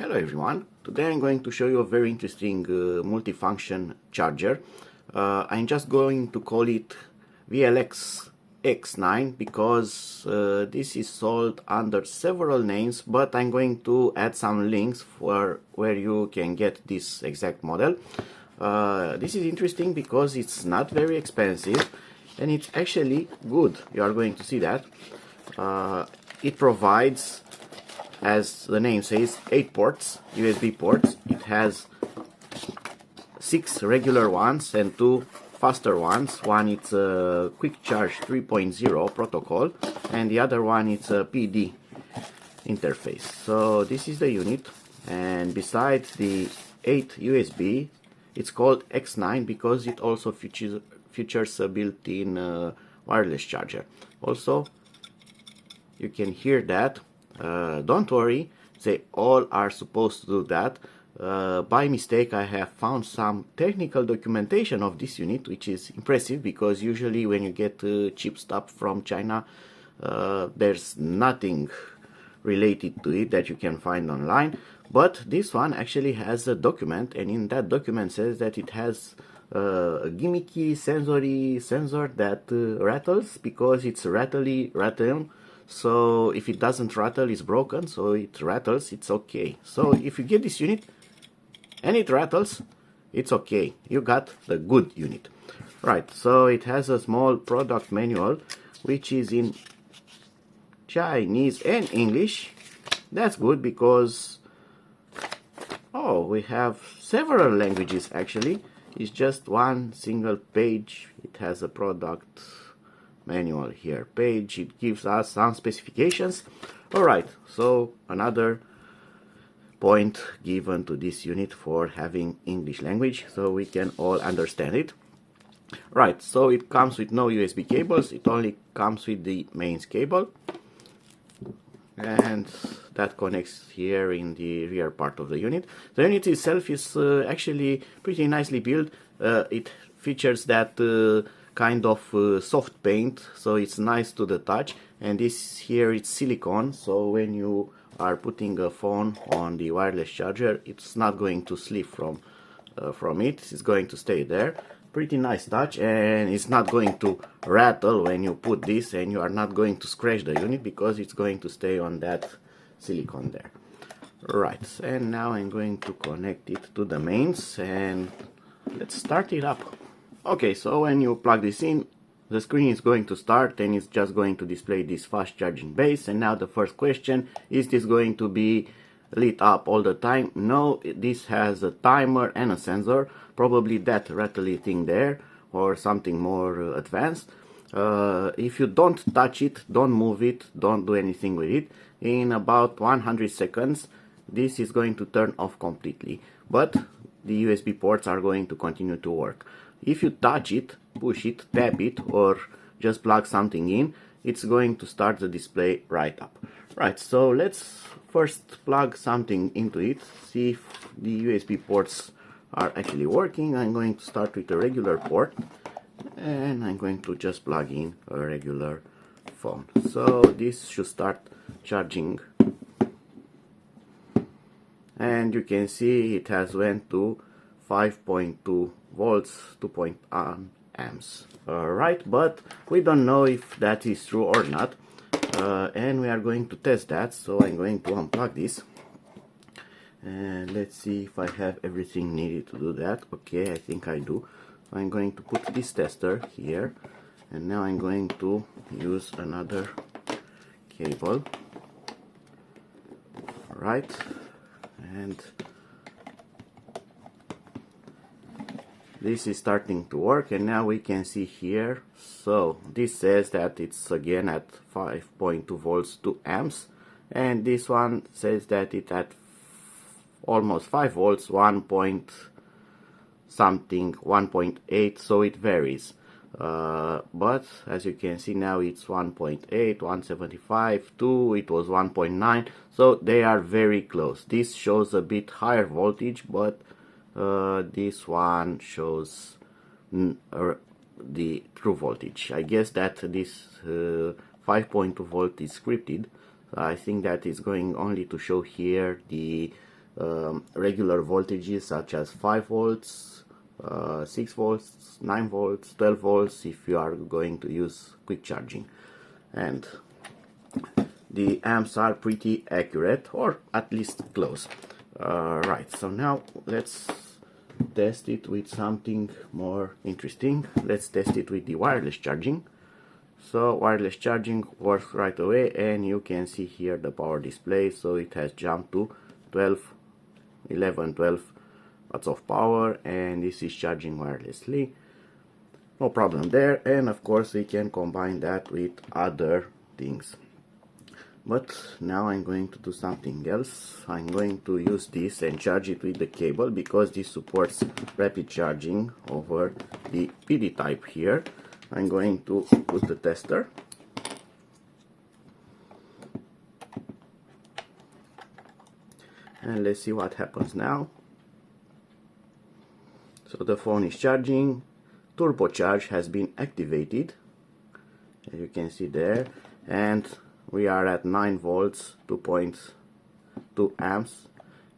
Hello everyone, today I'm going to show you a very interesting multifunction charger. I'm just going to call it WLX-X9 because this is sold under several names, but I'm going to add some links for where you can get this exact model. This is interesting because it's not very expensive and it's actually good. You are going to see that. It provides, as the name says, 8 ports, USB ports. It has 6 regular ones and 2 faster ones. One it's a quick charge 3.0 protocol and the other one it's a PD interface. So this is the unit, and besides the 8 USB, it's called X9 because it also features a built-in wireless charger. Also, you can hear that. Don't worry, they all are supposed to do that. By mistake, I have found some technical documentation of this unit, which is impressive because usually when you get cheap stuff from China, there's nothing related to it that you can find online. But this one actually has a document, and in that document says that it has a gimmicky sensor that rattles because it's rattling. So if it doesn't rattle, it's broken. So it rattles, it's okay. So if you get this unit and it rattles, it's okay. You got the good unit. Right, so it has a small product manual which is in Chinese and English. That's good because, oh, we have several languages actually. It's just one single page. It has a product manual here page. It gives us some specifications. Alright, so another point given to this unit for having English language so we can all understand it. Right, so it comes with no USB cables, it only comes with the mains cable, and that connects here in the rear part of the unit. The unit itself is actually pretty nicely built. It features that kind of soft paint, so it's nice to the touch, and this here it's silicone, so when you are putting a phone on the wireless charger, it's not going to slip from it. It's going to stay there. Pretty nice touch, and it's not going to rattle when you put this, and you are not going to scratch the unit because it's going to stay on that silicone there. Right, and now I'm going to connect it to the mains and let's start it up. Okay, so when you plug this in, the screen is going to start and it's just going to display this fast charging base. And now the first question, is this going to be lit up all the time? No, this has a timer and a sensor, probably that rattly thing there or something more advanced. If you don't touch it, don't move it, don't do anything with it, in about 100 seconds this is going to turn off completely, but the USB ports are going to continue to work. If you touch it, push it, tap it, or just plug something in, it's going to start the display right up. Right, so let's first plug something into it, see if the USB ports are actually working. I'm going to start with a regular port, and I'm going to just plug in a regular phone. So this should start charging, and you can see it has went to 5.2 volts, 2.1 amps. Alright, but we don't know if that is true or not, and we are going to test that. So I'm going to unplug this and let's see if I have everything needed to do that. Okay, I think I do. So I'm going to put this tester here, and now I'm going to use another cable. Alright, and this is starting to work, and now we can see here, so this says that it's again at 5.2 volts 2 amps, and this one says that it's at almost 5 volts 1 point something, 1.8, so it varies, but as you can see now it's 1.8, 175, 2, it was 1.9, so they are very close. This shows a bit higher voltage, but this one shows the true voltage. I guess that this 5.2 volt is scripted. I think that is going only to show here the regular voltages such as 5 volts, 6 volts, 9 volts, 12 volts if you are going to use quick charging. And the amps are pretty accurate, or at least close. Right, so now let's test it with something more interesting. Let's test it with the wireless charging. So wireless charging works right away, and you can see here the power display. So it has jumped to 12 watts of power, and this is charging wirelessly. No problem there. And of course we can combine that with other things. But now I'm going to do something else. I'm going to use this and charge it with the cable, because this supports rapid charging over the PD type here. I'm going to put the tester. And let's see what happens now. So the phone is charging. Turbocharge has been activated, as you can see there, and we are at 9 volts, 2.2 amps,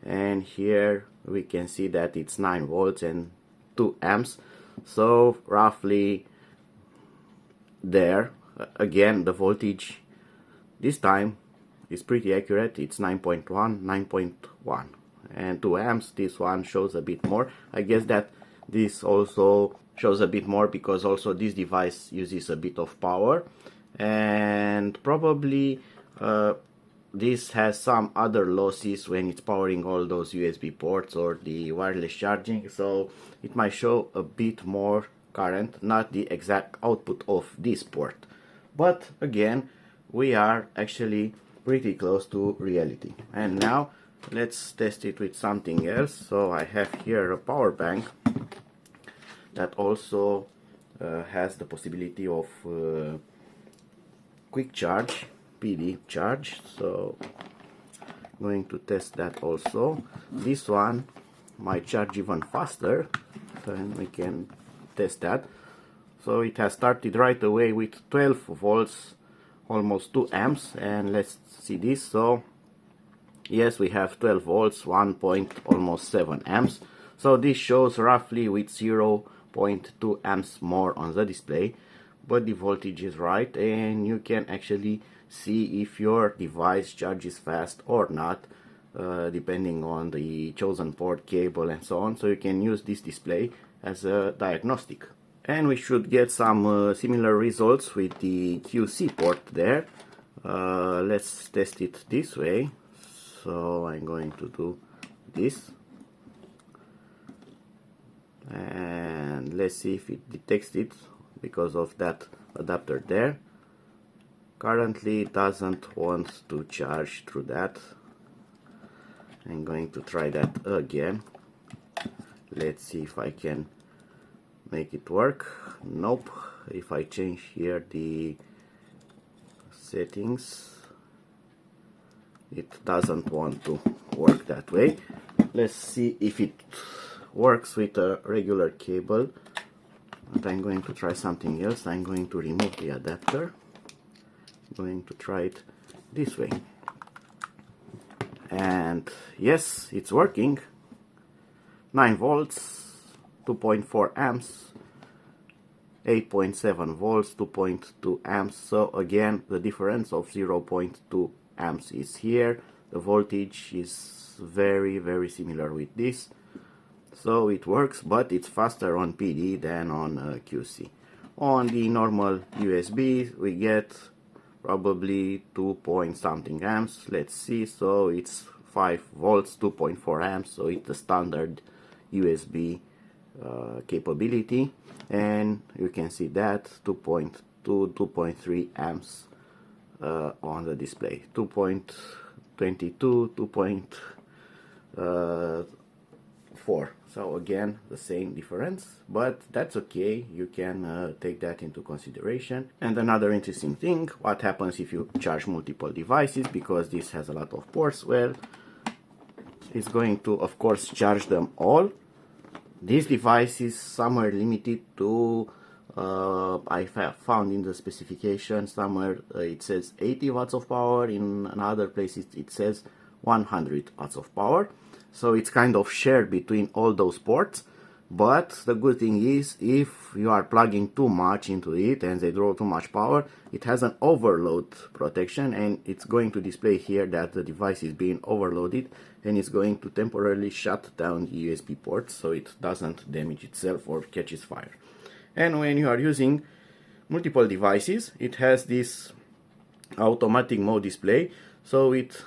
and here we can see that it's 9 volts and 2 amps. So roughly there, again the voltage this time is pretty accurate. It's 9.1, 9.1, and 2 amps. This one shows a bit more. I guess that this also shows a bit more because also this device uses a bit of power, and probably this has some other losses when it's powering all those USB ports or the wireless charging, so it might show a bit more current, not the exact output of this port. But again, we are actually pretty close to reality. And now let's test it with something else. So I have here a power bank that also has the possibility of quick charge, PD charge. So I'm going to test that also. This one might charge even faster, so we can test that. So it has started right away with 12 volts, almost 2 amps, and let's see this. So yes, we have 12 volts, 1.7 amps. So this shows roughly with 0.2 amps more on the display, but the voltage is right, and you can actually see if your device charges fast or not, depending on the chosen port, cable, and so on. So you can use this display as a diagnostic. And we should get some similar results with the QC port there. Let's test it this way. So I'm going to do this, and let's see if it detects it because of that adapter there. Currently it doesn't want to charge through that. I'm going to try that again. Let's see if I can make it work. Nope. If I change here the settings, it doesn't want to work that way. Let's see if it works with a regular cable. But I'm going to try something else. I'm going to remove the adapter. I'm going to try it this way. And yes, it's working. 9 volts, 2.4 amps, 8.7 volts, 2.2 amps. So again, the difference of 0.2 amps is here. The voltage is very similar with this. So it works, but it's faster on PD than on QC. On the normal USB, we get probably 2 point something amps. Let's see. So it's 5 volts, 2.4 amps. So it's the standard USB capability, and you can see that 2.2, 2.3 amps on the display. 2.22, 2.4. So again, the same difference, but that's okay. You can take that into consideration. And another interesting thing, what happens if you charge multiple devices, because this has a lot of ports? Well, it's going to, of course, charge them all. This device is somewhere limited to, I found in the specification somewhere it says 80 watts of power, in another place it says 100 watts of power. So it's kind of shared between all those ports. But the good thing is, if you are plugging too much into it and they draw too much power, it has an overload protection, and it's going to display here that the device is being overloaded, and it's going to temporarily shut down the USB port so it doesn't damage itself or catches fire. And when you are using multiple devices, it has this automatic mode display, so it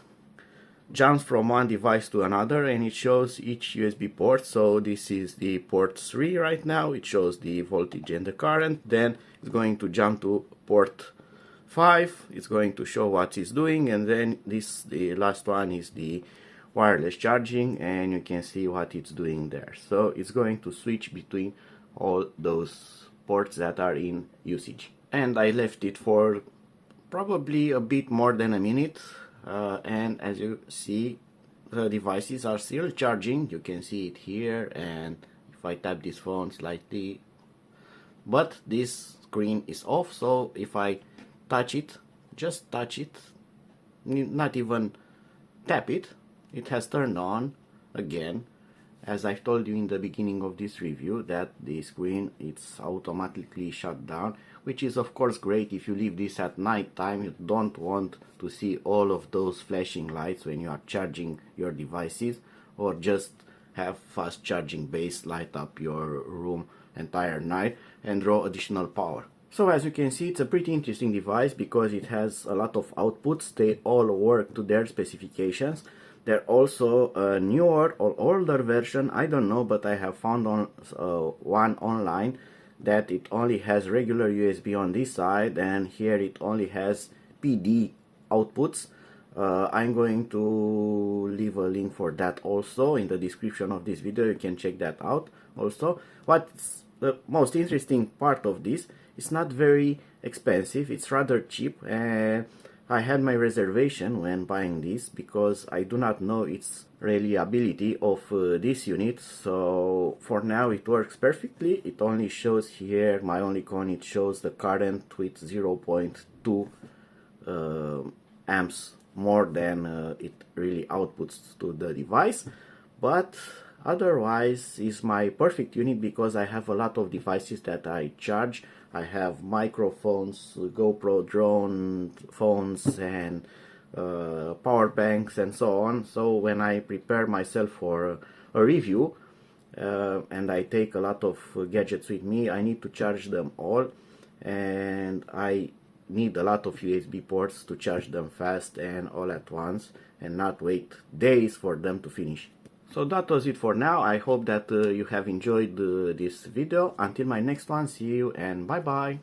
jumps from one device to another and it shows each USB port. So this is the port 3 right now, it shows the voltage and the current. Then it's going to jump to port 5, it's going to show what it's doing, and then the last one is the wireless charging, and you can see what it's doing there. So it's going to switch between all those ports that are in usage. And I left it for probably a bit more than a minute. And as you see, the devices are still charging. You can see it here, and if I tap this phone slightly, but this screen is off. So if I touch it, just touch it, not even tap it, it has turned on again. As I've told you in the beginning of this review, that the screen it's automatically shut down, which is of course great if you leave this at night time. You don't want to see all of those flashing lights when you are charging your devices, or just have fast charging base light up your room entire night and draw additional power. So as you can see, it's a pretty interesting device because it has a lot of outputs. They all work to their specifications. There also a newer or older version, I don't know, but I have found on one online that it only has regular USB on this side, and here it only has PD outputs. I'm going to leave a link for that also in the description of this video. You can check that out also. What's the most interesting part of this, it's not very expensive, it's rather cheap, and I had my reservation when buying this because I do not know its reliability of this unit. So for now it works perfectly. It only shows here, my only con, it shows the current with 0.2 amps more than it really outputs to the device. But otherwise is my perfect unit because I have a lot of devices that I charge. I have microphones, GoPro drone phones, and power banks and so on. So when I prepare myself for a review and I take a lot of gadgets with me, I need to charge them all, and I need a lot of USB ports to charge them fast and all at once and not wait days for them to finish. So that was it for now. I hope that you have enjoyed this video. Until my next one, see you and bye bye.